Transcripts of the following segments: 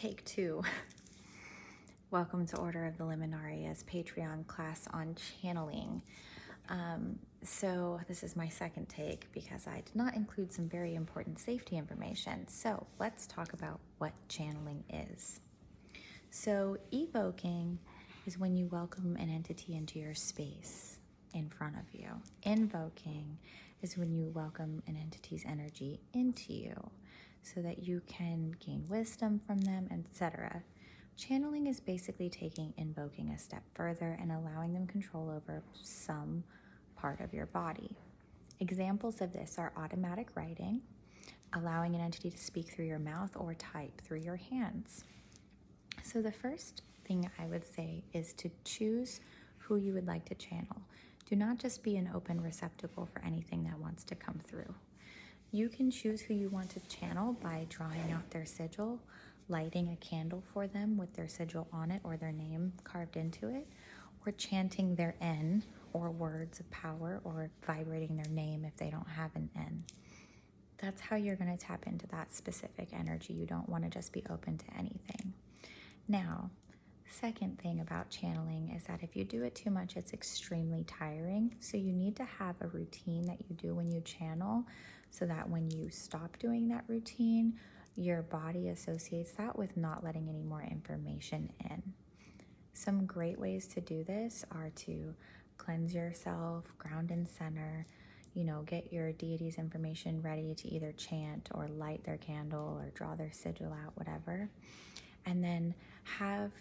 Take two. Welcome to Order of the Liminaria's Patreon class on channeling. So this is my second take because I did not include some very important safety information. So let's talk about what channeling is. So evoking is when you welcome an entity into your space in front of you. Invoking is when you welcome an entity's energy into you so that you can gain wisdom from them, etc. Channeling is basically taking invoking a step further and allowing them control over some part of your body. Examples of this are automatic writing, allowing an entity to speak through your mouth or type through your hands. So the first thing I would say is to choose who you would like to channel. Do not just be an open receptacle for anything that wants to come through. You can choose who you want to channel by drawing out their sigil, lighting a candle for them with their sigil on it or their name carved into it, or chanting their N or words of power or vibrating their name if they don't have an N. That's how you're going to tap into that specific energy. You don't want to just be open to anything. Now, second thing about channeling is that if you do it too much, it's extremely tiring. So you need to have a routine that you do when you channel so that when you stop doing that routine, your body associates that with not letting any more information in. Some great ways to do this are to cleanse yourself, ground and center, get your deity's information ready to either chant or light their candle or draw their sigil out, whatever. And then have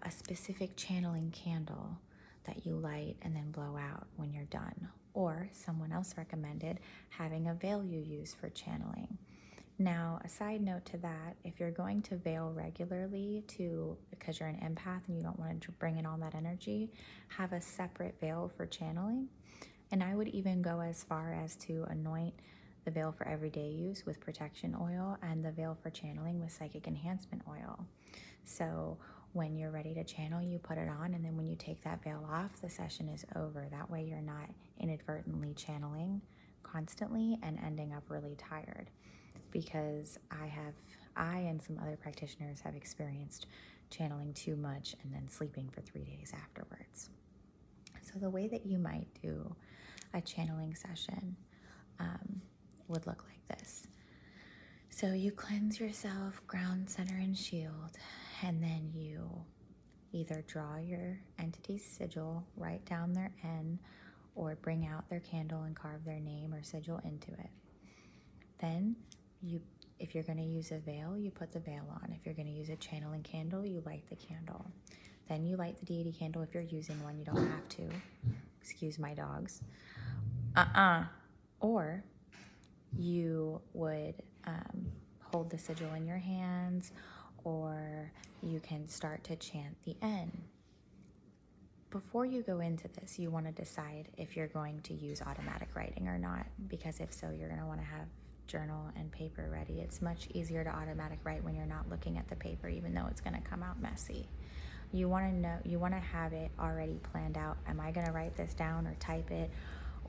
a specific channeling candle that you light and then blow out when you're done. Or someone else recommended having a veil you use for channeling. Now, a side note to that, if you're going to veil regularly because you're an empath and you don't want to bring in all that energy, have a separate veil for channeling. And I would even go as far as to anoint the veil for everyday use with protection oil and the veil for channeling with psychic enhancement oil. So when you're ready to channel, you put it on, and then when you take that veil off, the session is over. That way you're not inadvertently channeling constantly and ending up really tired. Because I and some other practitioners have experienced channeling too much and then sleeping for 3 days afterwards. So the way that you might do a channeling session would look like this. So you cleanse yourself, ground, center, and shield, and then you either draw your entity's sigil, write down their N, or bring out their candle and carve their name or sigil into it. Then if you're going to use a veil, you put the veil on. If you're going to use a channeling candle, you light the candle. Then you light the deity candle if you're using one. You don't have to. Excuse my dogs. Or you would hold the sigil in your hands, or you can start to chant the N. Before you go into this, you want to decide if you're going to use automatic writing or not, because if so, you're going to want to have journal and paper ready. It's much easier to automatic write when you're not looking at the paper, even though it's going to come out messy. You want to have it already planned out. Am I going to write this down or type it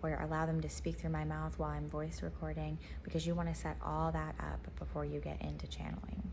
or allow them to speak through my mouth while I'm voice recording? Because you want to set all that up before you get into channeling.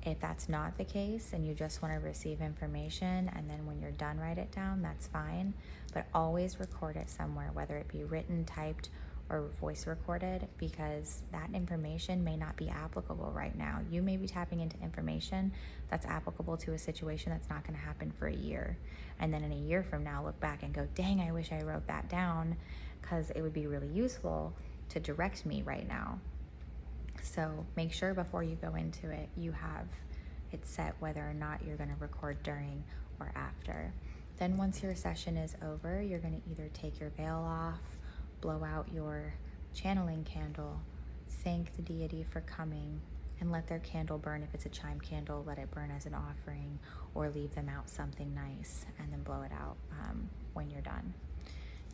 If that's not the case and you just want to receive information and then when you're done write it down, that's fine. But always record it somewhere, whether it be written, typed, or voice recorded, because that information may not be applicable right now. You may be tapping into information that's applicable to a situation that's not going to happen for a year. And then in a year from now, look back and go, dang, I wish I wrote that down because it would be really useful to direct me right now. So make sure before you go into it, you have it set whether or not you're going to record during or after. Then once your session is over, you're going to either take your veil off, blow out your channeling candle, thank the deity for coming, and let their candle burn. If it's a chime candle, let it burn as an offering, or leave them out something nice and then blow it out when you're done.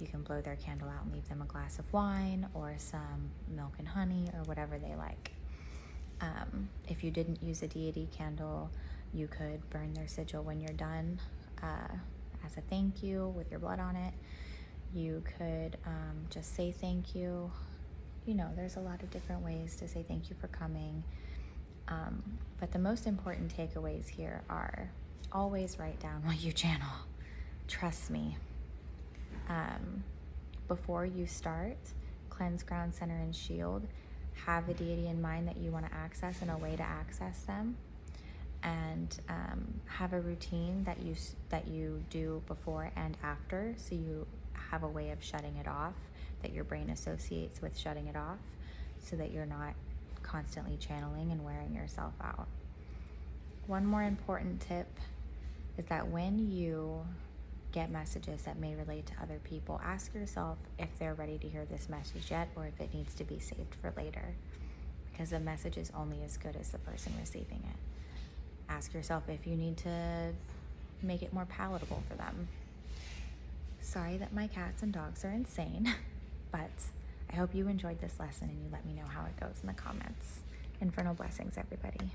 You can blow their candle out and leave them a glass of wine or some milk and honey or whatever they like. If you didn't use a deity candle, you could burn their sigil when you're done as a thank you with your blood on it. You could just say thank you. There's a lot of different ways to say thank you for coming. But the most important takeaways here are always write down what you channel. Trust me. Before you start, cleanse, ground, center, and shield. Have a deity in mind that you want to access and a way to access them. And have a routine that you do before and after, so you have a way of shutting it off that your brain associates with shutting it off, so that you're not constantly channeling and wearing yourself out. One more important tip is that when you get messages that may relate to other people, ask yourself if they're ready to hear this message yet, or if it needs to be saved for later, because the message is only as good as the person receiving it. Ask yourself if you need to make it more palatable for them. Sorry that my cats and dogs are insane, but I hope you enjoyed this lesson and you let me know how it goes in the comments. Infernal blessings, everybody.